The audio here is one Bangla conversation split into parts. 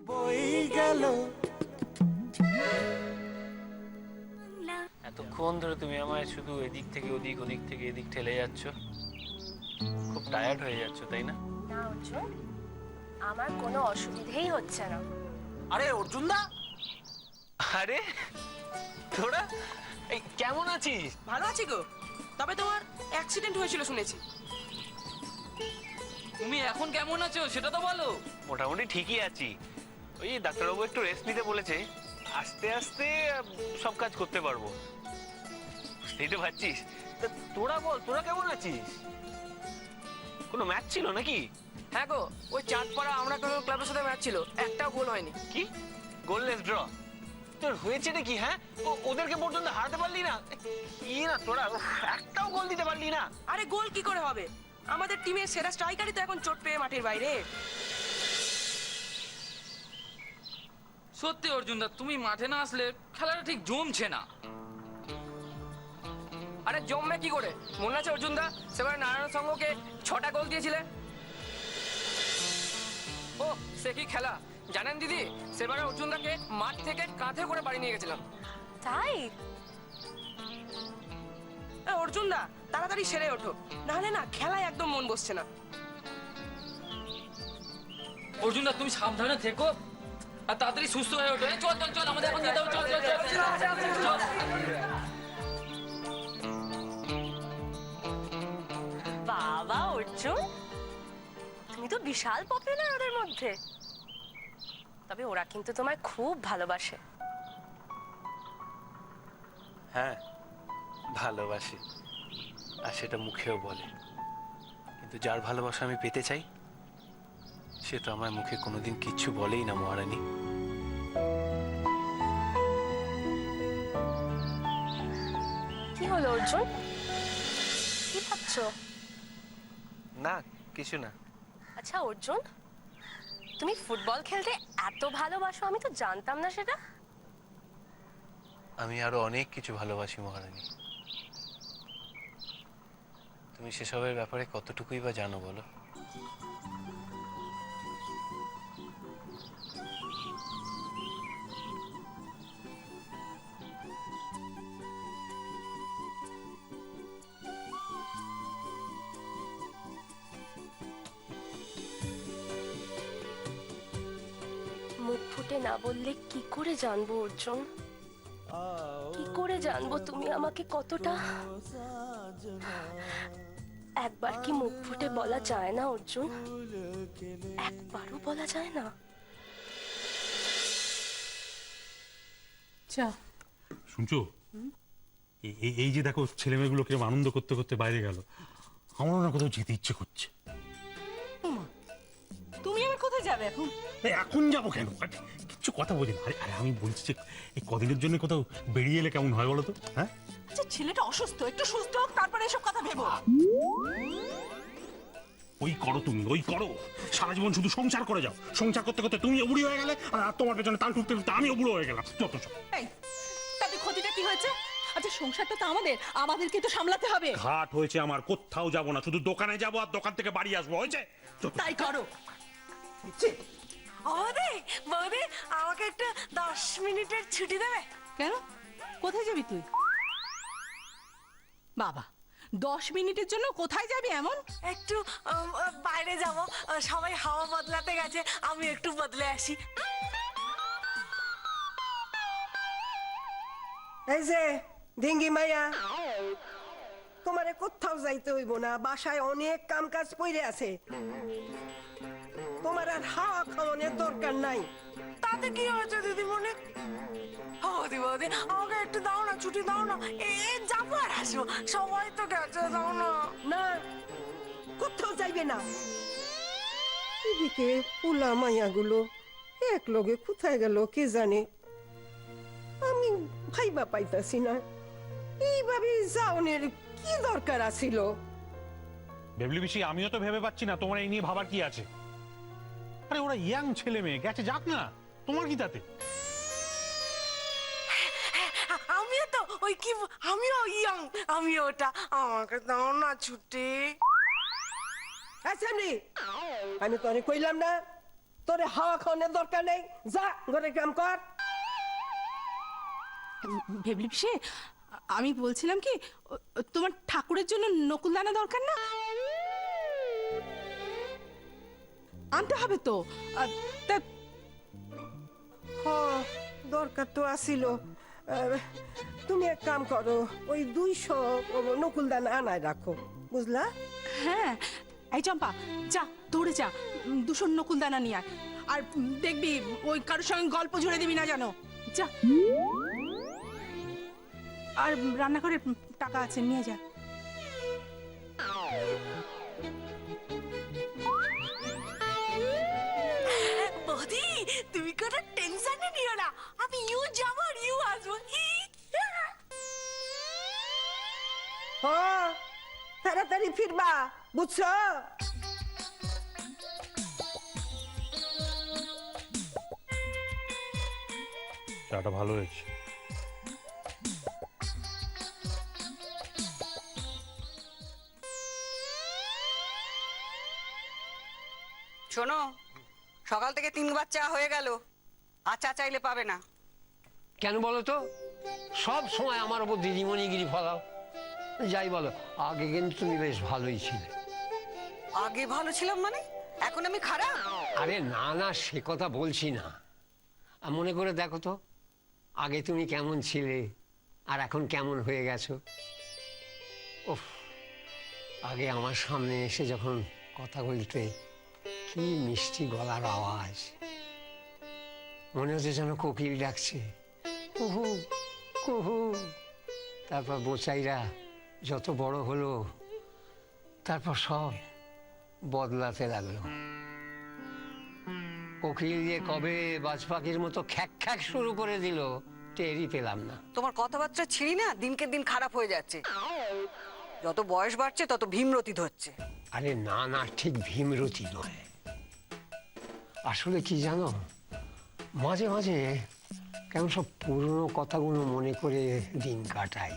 বই গেল। এতক্ষণ ধরে তুমি আমায় শুধু এদিক থেকে ওদিক, ওদিক থেকে এদিক ঠেলে যাচ্ছ, খুব টায়ার্ড হয়ে যাচ্ছ তাই না? না অর্জুন, আমার কোনো অসুবিধেই হচ্ছে না। আরে অর্জুন দা, আরে তোরা এই কেমন আছিস? ভালো আছি গো, তবে তোমার অ্যাক্সিডেন্ট হয়েছিল শুনেছি। তুমি এখন কেমন আছো সেটা তো বলো। মোটামুটি ঠিকই আছি। ওই ডাক্তারবাবু একটু রেস্ট নিতে বলেছে, আস্তে আস্তে সব কাজ করতে পারবো। বুঝতেই তো পারছিস। তা তোরা বল, তোরা কেমন আছিস? কোনো ম্যাচ ছিল নাকি? হ্যাঁ গো, ওই চাঁদপাড়া আমরা ক্লাবের সাথে ম্যাচ ছিল, একটাও গোল হয়নি। কি গোললেস ড্র? তোর হয়েছে নাকি? হ্যাঁ, ওদেরকে পর্যন্ত হারাতে পারলি না? কি না তোরা, একটাও গোল দিতে পারলি না? আরে গোল কি করে হবে, আমাদের টিমের সেরা স্ট্রাইকারই তো এখন চোট পেয়ে মাঠের বাইরে। সত্যি অর্জুন দা, তুমি মাঠে না আসলে খেলাটা ঠিক জমছে না। আরে জমবে কি করে, মনে আছে অর্জুন দা সেবারে নারায়ণ সঙ্গকে 6টা গোল দিয়েছিলে? ও সে কি খেলা জানেন দিদি, সেবারে অর্জুন দাকে মাঠ থেকে কাঁধে করে বাড়ি নিয়ে গেছিলাম। তাই? অর্জুন দা তাড়াতাড়ি সেরে ওঠো, নাহলে না খেলায় একদম মন বসছে না। অর্জুন দা তুমি সাবধানে থেকো আর তাড়াতাড়ি সুস্থ হয়ে ওঠো। এই চল চল চল, আমাদের এখন যেতে হবে, চল চল চল চল। বাবা অর্জুন, তুমি তো বিশাল পপুলার ওদের মধ্যে। তবে ওরা কিন্তু তোমায় খুব ভালোবাসে। হ্যাঁ ভালোবাসে, আর সেটা মুখেও বলে। কিন্তু যার ভালোবাসা আমি পেতে চাই সে তো আমার মুখে কোনোদিন কিচ্ছু বলেই না মহারানী। কি হলো অর্জুন, কি ভাবছো? না কিছু না। আচ্ছা অর্জুন, তুমি ফুটবল খেলতে এত ভালোবাসো, আমি তো জানতাম না সেটা। আমি আরো অনেক কিছু ভালোবাসি মহারানী। তুমি সেসবের ব্যাপারে কতটুকুই বা জানো বলো? মুখ ফুটে না বললে কি করে জানবো অর্জুন? কি করে জানবো তুমি আমাকে কতটা? একবার কি মুখ ফুটে বলা যায় না অর্জুন? একবারও বলা যায় না? শুনছো, এই যে দেখো ছেলে মেয়েগুলো কিরকম আনন্দ করতে করতে বাইরে গেল, আমারও না কোথাও যেতে ইচ্ছে করছে। তুমি আবার কোথায় যাবে এখন? এখন যাবো কেন? কিচ্ছু কথা বলি না। আরে আরে আমি বলছি যে এই কদিনের জন্য কোথাও বেরিয়ে এলে কেমন হয় বলো তো? হ্যাঁ আচ্ছা ছেলেটা অসুস্থ, একটু সুস্থ হোক তারপরে এসব কথা ভেবো। ওই করো তুমি, ওই করো। সারা জীবন শুধু সংসার করে যাও, সংসার করতে করতে তুমিও বুড়ি হয়ে গেলে, আর তোমার পেছনে তাল ঠুকতে ঠুকতে আমিও বুড়ো হয়ে গেলাম। যত সব। এই তাতে ক্ষতিটা কি হয়েছে? আচ্ছা সংসারটা তো আমাদেরকে তো সামলাতে হবে। ঘাট হয়েছে আমার, কোথাও যাবো না, শুধু দোকানে যাবো আর দোকান থেকে বাড়ি আসবো, হয়েছে? তাই করো। বৌদি বৌদি, আমাকে একটা 10 মিনিটের ছুটি দেবে? কেন, কোথায় যাবি তুই? বাবা 10 মিনিটের জন্য কোথায় যাবি এমন? একটু বাইরে যাব, সবাই হাওয়া বদলাতে গেছে, আমি একটু বদলে আসি। এই যে ঢিঙ্গি মাইয়া, তোমারে কোথাও যাইতে হইব না, বাসায় অনেক কাম কাজ পড়ে আছে, তোমার আর হাওয়া খাওয়ানোর দরকার নাই। তাতে কি হয়েছে দিদিমণি? বৌদি বৌদি, আমাকে একটু দাও না, ছুটি দাও না, যাবো আর আসবো, সবাই তো গেছে, দাও না। না, কোথাও যাইবে না। এদিকে পোলা মাইয়াগুলো এক লগে কোথায় গেল কে জানে, আমি ভাইবা পাইতাছি না। এইভাবে যাওনের কি দরকার আছিল? বেবলি বিশি, আমিও তো ভেবে পাচ্ছি না তোমার এই নিয়ে ভাবার কি আছে। আরে ওরা ইয়াং ছেলে মেয়ে, গেছে যাক না, তোমার কি তাতে? আমিও তো ওই কি, আমিও ইয়ং, আমি ওটা, আমাকে দাও না ছুটি। আচ্ছা আমি তোরে কইলাম না তোরে হাওয়া খাওয়ানোর দরকার নেই, যা ঘরে কাম কর। ভেবলি পিসি, আমি বলছিলাম কি তোমার ঠাকুরের জন্য নকুলদানা দরকার না? আনতে হবে তো। তা হ্যাঁ, দরকার তো আসিল। তুমি এক কাম করো, ওই 200 নকুলদানা আনায় রাখো, বুঝলা? হ্যাঁ, এই চম্পা যা, দৌড়ে যা, 200 নকুলদানা নিয়ে আয়। আর দেখবি ওই কারোর সঙ্গে গল্প জুড়ে দিবি না জানো, যা। আর রান্নাঘরে টাকা আছে, নিয়ে যা। বৌদি, তুমি কোনো টেনশন নিও না, আমি ইউ যাবো আর ইউ আসবো। হ্যাঁ, তাড়াতাড়ি ফিরবা, বুঝছো? চাটা ভালো হয়েছে। শোনো, সকাল থেকে 3বার চা হয়ে গেল, আর চা চাইলে পাবে না। কেন বলো তো? সব সময় আমার ওপর দিদিমণিগিরি ফলাও। যাই বলো, আগে কিন্তু তুমি বেশ ভালোই ছিলে। আগে ভালো ছিলাম মানে? এখন আমি খারাপ? আরে না না, সে কথা বলছি না। মনে করে দেখো তো, আগে তুমি কেমন ছিলে আর এখন কেমন হয়ে গেছো। ওফ, আগে আমার সামনে এসে যখন কথা বলতে, কি মিষ্টি গলার আওয়াজ, মনে হচ্ছে যেন কোকিল ডাকছে, কুহু কুহু। তারপর বোচাইরা যত বড় হলো, তারপর সব বদলাতে লাগলো। কোকিল যে কবে বাজ পাখির মতো খ্যাক খ্যাক শুরু করে দিল, টেরই পেলাম না। তোমার কথাবার্তা ছিঁড়ি না, দিনকে দিন খারাপ হয়ে যাচ্ছে। যত বয়স বাড়ছে তত ভীমরতি ধরছে। আরে না না, ঠিক ভীমরতি নয়। আসলে কি জানো, মাঝে মাঝে কেমন সব পুরনো কথাগুলো মনে করে দিন কাটাই।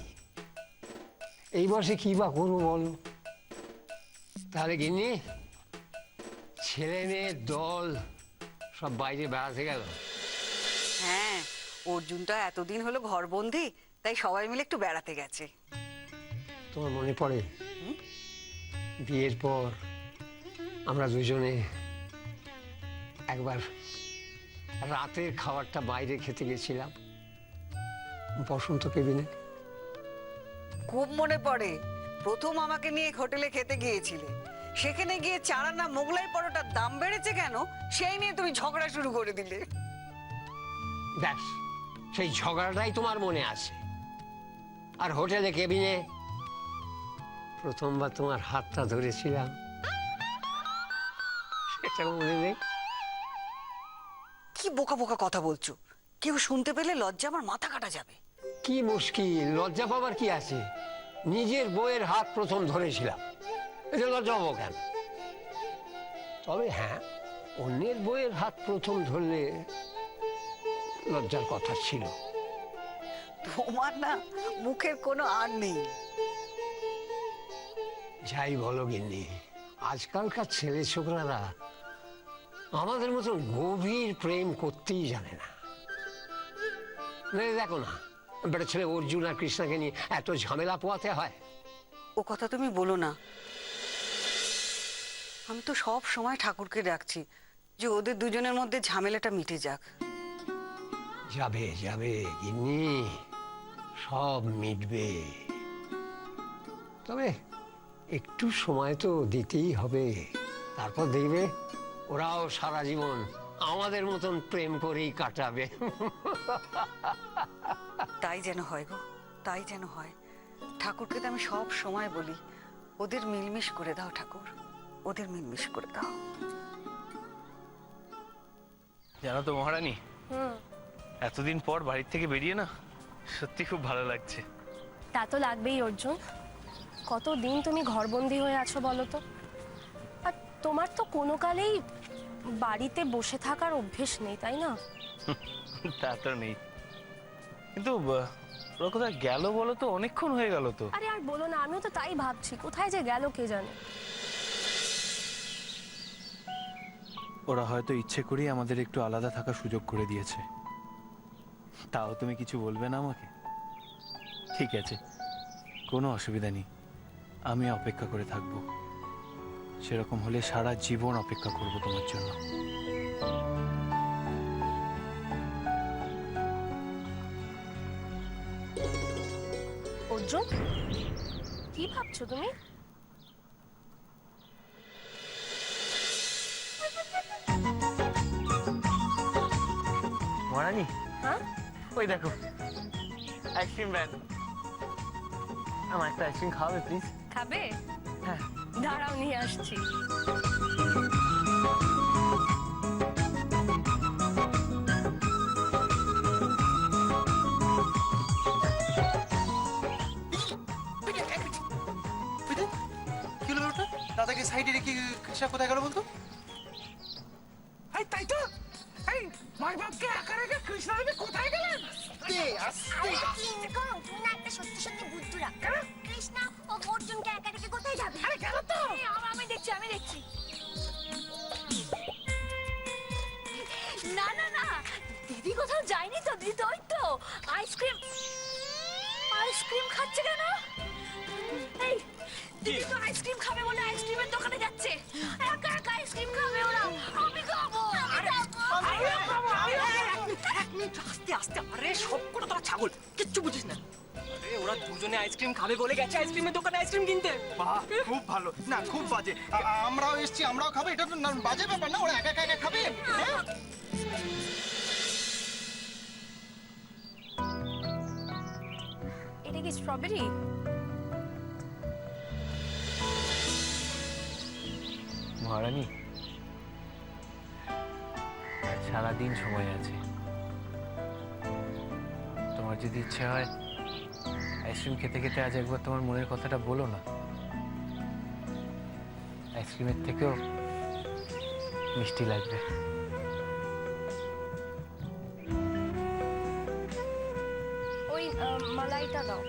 এই বয়সে কি বা করবো বলো? তাহলে গিন্নি, ছেলে মেয়ের দল সব বাইরে বেড়াতে গেল। হ্যাঁ, অর্জুনটা এতদিন হলো ঘরবন্দি, তাই সবাই মিলে একটু বেড়াতে গেছে। তোমার মনে পড়ে বিয়ের পর আমরা দুজনে একবার রাতের খাবারটা বাইরে খেতে গেছিলাম, বসন্ত কেবিনে? খুব মনে পড়ে। প্রথম আমাকে নিয়ে হোটেলে খেতে গিয়েছিলে, সেখানে গিয়ে 4 আনা মোগলাই পরোটার দাম বেড়েছে কেন সেই নিয়ে তুমি ঝগড়া শুরু করে দিলে। ব্যাস, সেই ঝগড়াটাই তোমার মনে আছে। আর হোটেলে কেবিনে প্রথমবার তোমার হাতটা ধরেছিলাম, সেটা মনে নেই? কি বোকা বোকা কথা বলছো, কেউ শুনতে পেলে লজ্জা আমার মাথা কাটা যাবে। কি মুশকিল, লজ্জা পাবার কি আছে? নিজের বউয়ের হাত প্রথম ধরেছিলাম, এটা লজ্জা পাবো কেন? তবে হ্যাঁ, অন্যের বউয়ের হাত প্রথম ধরলে লজ্জার কথা ছিল। তোমার না মুখের কোনো আর নেই। যাই বলো গিন্নি, আজকালকার ছেলে ছোকরারা আমাদের মতন গভীর প্রেম করতেই জানে না। দেখো না, বেটা ছেলে অর্জুন আর কৃষ্ণাকে নিয়ে এত ঝামেলা পোয়াতে হয়। ও কথা তুমি বলো না। আমি তো সব সময় ঠাকুরকে ডাকছি যে ওদের দুজনের মধ্যে ঝামেলাটা মিটে যাক। যাবে যাবে গিন্নি, সব মিটবে। তবে একটু সময় তো দিতেই হবে, তারপর দেখবে ওরাও সারা জীবন আমাদের মতন প্রেম করেই কাটাবে। তাই যেন হয় গো, তাই যেন হয়। ঠাকুরকে তো আমি সব সময় বলি, ওদের মিলমিশ করে দাও ঠাকুর, ওদের মিলমিশ করে দাও। জানো তো মহারানী, এতদিন পর বাড়ির থেকে বেরিয়ে না সত্যি খুব ভালো লাগছে। তা তো লাগবেই অর্জুন, কতদিন তুমি ঘরবন্দি হয়ে আছো বলো তো। আর তোমার তো কোনো কালেই বাড়িতে বসে থাকার অভ্যেস নেই, তাই না? তা তো নেই, কিন্তু ওরা কোথায় গেল বলো তো? অনেকক্ষণ হয়ে গেল তো। আরে আর বলো না, আমিও তো তাই ভাবছি, কোথায় যে গেল কে জানে। ওরা হয়তো ইচ্ছে করেই আমাদের একটু আলাদা থাকার সুযোগ করে দিয়েছে। তাও তুমি কিছু বলবে না আমাকে? ঠিক আছে, কোনো অসুবিধা নেই, আমি অপেক্ষা করে থাকবো। সেরকম হলে সারা জীবন অপেক্ষা করব তোমার জন্য। অর্জুন, কি ভাবছো তুমি? মহারানী, হ্যাঁ, ওই দেখো আইসক্রিম ভ্যান। আমার একটা আইসক্রিম খাওয়াবে প্লিজ? খাবে? হ্যাঁ। দাঁড়াও, নিয়ে আসছি। কি হলো ওটা? দাদাকে সাইডে রেখে কৃষ্ণা কোথায় গেল বলতো? তাই তো এই মাই বাপকে একা রেখে কৃষ্ণা দেবী কোথায় গেলেন? সত্যি সত্যি বুদ্ধু রাখ। কৃষ্ণা ও অর্জুনকে একা রেখে কোথায় যাবে? আরে কেন তো? আমি দেখছি। না না না, দিদি কোথাও যায়নি তো। দিদি তো ওই তো আইসক্রিম খাচ্ছে। কেন? এই দিদি তো আইসক্রিম খাবে বলে আইসক্রিমের দোকানে যাচ্ছে। একা একা আইসক্রিম খাবে ওরা, আমি খাবো। এক মিনিট, আস্তে আস্তে। আরে সব করে তোরা ছাগল, কিচ্ছু বুঝিস না। আরে ওরা দুজনে আইসক্রিম খাবে বলে গেছে আইসক্রিমের দোকানে আইসক্রিম কিনতে। বাহ, খুব ভালো। না, খুব বাজে। আমরাও এসেছি, আমরাও খাবো। এটা তো বাজে ব্যাপার না, ওরা একা একা খাবে। হ্যাঁ? এটা কি স্ট্রবেরি? মহারানী, সারাদিন সময় আছে। তোমার যদি ইচ্ছে হয় আইসক্রিম খেতে খেতে আজ একবার তোমার মনের কথাটা বলো না। আইসক্রিমের থেকেও মিষ্টি লাগবে। ওই মালাইটা দাও।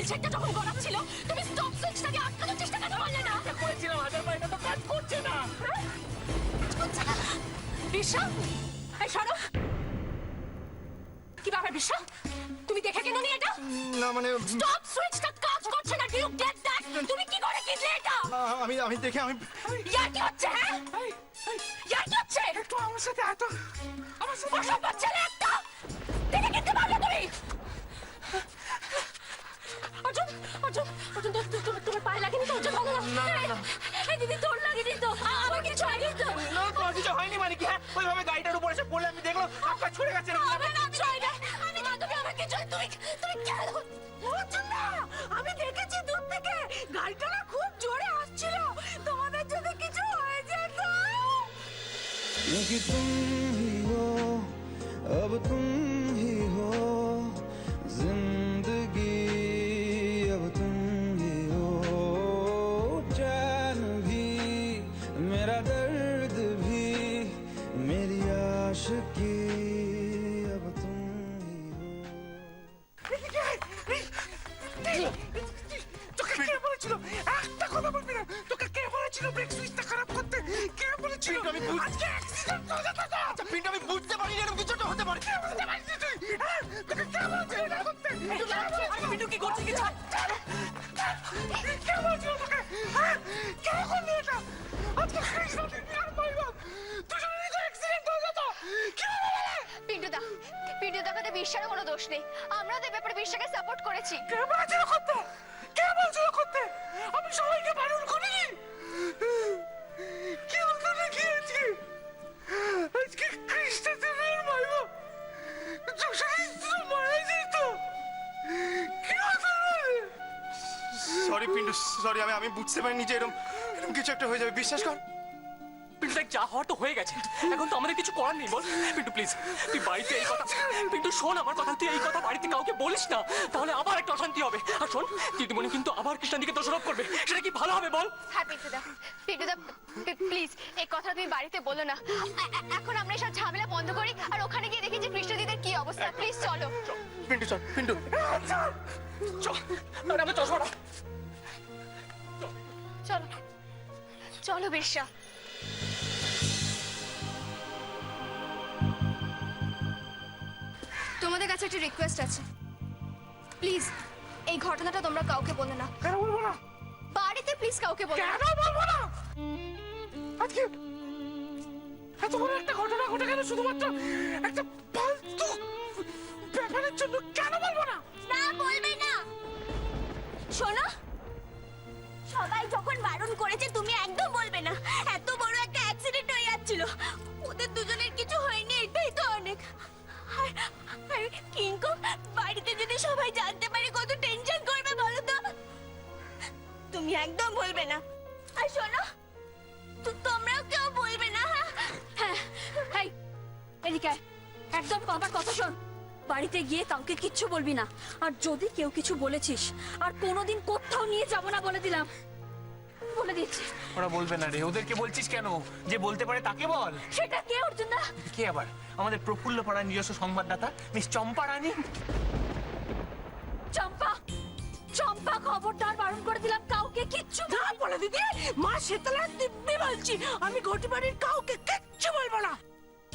হুইল চেয়ারটা যখন গড়াচ্ছিল তুমি স্টপ সুইচটাকে আটকানোর চেষ্টা কেন করলে না? করেছিলাম হাজার বার, এটা তো কাজ করছে না। বিশ্বা, এই সরো। কি ব্যাপার বিশ্বা? তুমি দেখে কেন নি এটা? না মানে স্টপ সুইচটা কাজ করছে না। Do you get that? তুমি কি করে কিনলে এটা? আমি দেখে ইয়ার কি হচ্ছে, হ্যাঁ? ইয়ার কি হচ্ছে? একটু আমার সাথে এত অসম্ভব ছেলে একটা! দেখে কিনতে পারলে তুমি? অর্জুন, অর্জুন, অর্জুন, তোমার পায়ে লাগেনি তো? অর্জুন, ভালো না। এই দিদি, তোর লাগেনি তো? আমার কিছু হয়নি তো? না, তোমার কিছু হয়নি মানে কি? হ্যাঁ, ওইভাবে গাড়িটার উপর এসে পড়লে আমি দেখলাম হাত পা ছুড়ে গেছে। আমার কিছু হয়নি। তুমি আমার কিছু তুমি কেন? অর্জুন না, আমি দেখেছি দূর থেকে গাড়িটা না খুব জোরে আসছিল। তোমাদের যদি কিছু হয়ে যেত। क्योंकि तुम ही हो, अब तुम ही हो जिंदगी, अब तुम ही हो चैन भी, मेरा दर्द भी, मेरी आशिकी, अब तुम ही हो। তোকে কে বলেছিল? একটা কথা বলবি না। তোকে কে বলেছিল ব্রেক সুইচটা খারাপ করতে? কে বলেছিল? আজকে অ্যাক্সিডেন্ট হয়ে যেত তো। আচ্ছা পিন্টু, আমি বুঝতে পারি এরকম কিছু একটা হতে পারে। কে বুঝতে পারছিস তুই? হ্যাঁ? তোকে কে বলেছিল এটা করতে? পিন্টু কি করছে কি? কে বলেছিল তোকে? হ্যাঁ? কে করলি এটা? আজকে কৃষ্ণদের বিয়ার পাইবা। দুজনেরই তো অ্যাক্সিডেন্ট হয়ে যেত। কে বলে? পিন্টু দাকে বিশ্বাসের কোনো দোষ নেই। আমরা তো এই ব্যাপারে বিশ্বাসকে সাপোর্ট করেছি। কে বলেছিল করতে? কে বলেছিল করতে? আমি সবাইকে বারণ করিনি। কি হতো নাকি আজকে? আজকে কৃষ্ণদের বিয়ার পাইবা। দুজনেই তো মারা যেত। কি হতো? সরি পিন্টু, সরি, আমি বুঝতে পারিনি যে এরকম কিছু একটা হয়ে যাবে। বিশ্বাস কর। পিন্টু দেখ, যা হওয়ার তো হয়ে গেছে। এখন তো আমাদের কিছু করার নেই, বল। পিন্টু প্লিজ, তুই বাড়িতে এই কথা, পিন্টু শোন আমার কথা, তুই এই কথা বাড়িতে কাউকে বলিস না, তাহলে আবার একটা অশান্তি হবে। আর শোন, দিদিমণি কিন্তু আবার কৃষ্ণাদিকে দোষারোপ করবে, সেটা কি ভালো হবে বল? হ্যাঁ পিন্টুদা, প্লিজ এই কথা তুমি বাড়িতে বলো না। এখন আমরা এসব ঝামেলা বন্ধ করি আর ওখানে গিয়ে দেখি যে কৃষ্ণদিদের কি অবস্থা। প্লিজ চলো। পিন্টু চল, পিন্টু চল, আমরা চশমাটা। চলো চলো বেশ্যা। তোমাদের কাছে একটা রিকোয়েস্ট আছে, প্লিজ এই ঘটনাটা তোমরা কাউকে বলো না। কেন বলবো না? বাড়িতে প্লিজ কাউকে বলো না। কেন বলবো না? আজকে এত বড় একটা ঘটনা ঘটে গেল শুধুমাত্র একটা ফালতু ব্যাপারের জন্য। কেন বলবো না? না বলবে না। শোনো, সবাই যখন বারণ করেছে তুমি একদম বলবে না। এত বড় একটা অ্যাক্সিডেন্ট হয়ে যাচ্ছিল, ওদের দুজনের কিছু হয়নি, এটাই তো অনেক। আর কিঙ্কু, বাড়িতে যদি সবাই জানতে পারে কত টেনশন করবে বলো তো। তুমি একদম বলবে না। আর শোনো, তোমরাও কেউ বলবে না। হ্যাঁ, হ্যাঁ, এদিকে আয়। একদম আমার কথা শোন। বাড়িতে গিয়ে কাউকে কিচ্ছু বলবি না। আর যদি কেউ কিছু বলেছিস আর কোনোদিন কোথাও নিয়ে যাব না বলে দিলাম, বলে দিচ্ছি। ওরা বলবে না রে, ওদেরকে বলছিস কেন? যে বলতে পারে তাকে বল। সেটা কে অর্জুন দা? কে আবার? আমাদের প্রফুল্ল পাড়ার নিজস্ব সংবাদদাতা মিস চম্পা রানী। চম্পা, চম্পা খবরদার বারণ করে দিলাম, কাউকে কিচ্ছু না বলে দিদি। মা শীতলা দিব্যি বলছি, আমি ঘটি বাড়ির কাউকে কিচ্ছু বলবো না।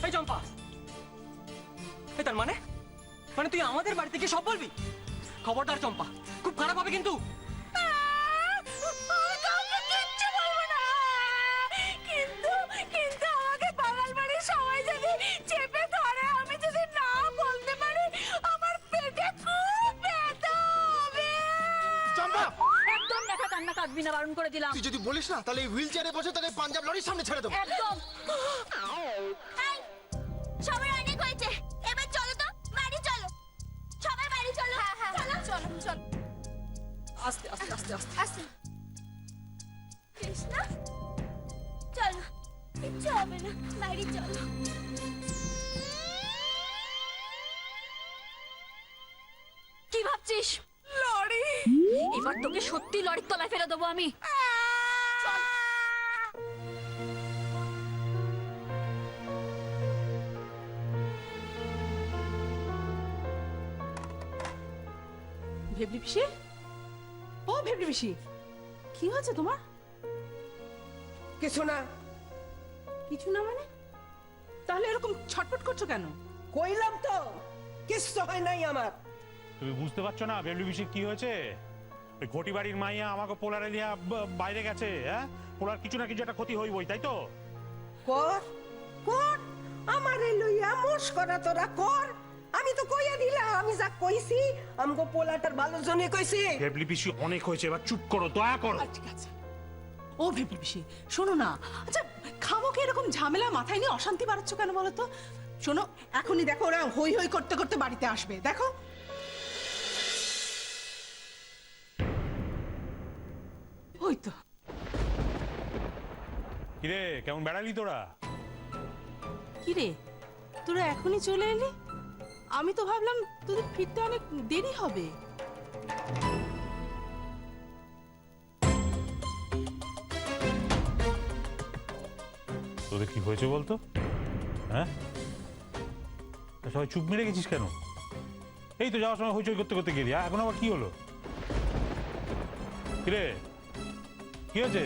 এই চম্পা, এই তার মানে তুই আমাদের বাড়িতে গিয়ে সব বলবি? খবরদার চম্পা, খুব খারাপ হবে কিন্তু। কিন্তু আমাকে বাঙাল বাড়ির সবাই যদি চেপে ধরে, আমি যদি না বলতে পারি, আমার পেটে খুব ব্যথা হবে। চম্পা, একদম দেখা কান্না কাঁদবি না, বারণ করে দিলাম। তুই যদি বলিস না তাহলে এই হুইল চেয়ারে বসে তোকে পাঞ্জাব লরির সামনে ছেড়ে দেবো। একদম। সবাই অনেক হয়েছে, এবার চলো তো বাড়ি চলো। সবাই বাড়ি চলো। হ্যাঁ, চলো চলো চলো। আস্তে আস্তে আস্তে আস্তে আস্তে। কৃষ্ণা, চলো, কিচ্ছু হবে না, বাড়ি চলো। কি ভাবছিস? লরি। এবার তোকে সত্যি লরির তলায় ফেলে দেবো আমি। চল। ভেবলি পিসে, ও ভেবলি বেশি কি হয়েছে তোমার? কিছু না। কিছু না মানে? তাহলে এরকম ছটফট করছো কেন? কইলাম তো কিচ্ছু হয় নাই আমার। তুমি বুঝতে পারছো না বেবলিবিশি কি হয়েছে? ওই ঘটি বাড়ির মাইয়া আমাকে পোলারে নিয়ে বাইরে গেছে। হ্যাঁ, পোলার কিছু না কিছু একটা ক্ষতি হইবই, তাই তো? কর কর আমার লইয়া মোশ করা তোরা কর। আমি তো কইয়া দিলাম, আমি যা কইছি আমগো পোলাটার ভালো জন্য কইছি। বেবলিবিশি অনেক হয়েছে, এবার চুপ করো, দয়া করো। ঠিক আছে। ও ভেবলি বেশি শোনো না, আচ্ছা খামোকে এরকম ঝামেলা মাথায় নিয়ে অশান্তি বাড়াচ্ছ কেন বলো তো? শোনো, এখনই দেখো ওরা হই হই করতে করতে বাড়িতে আসবে, দেখো। ওই তো। কিরে, কেমন বেড়ালি তোরা? কি রে, তোরা এখনই চলে এলি? আমি তো ভাবলাম তোদের ফিরতে অনেক দেরি হবে। তোদের কি হয়েছে বলতো? হ্যাঁ, সবাই চুপ মেরে গেছিস কেন? এই তো যাওয়ার সময় হইচই করতে করতে গেলি, এখন আবার কি হলো? কিরে, কি হয়েছে?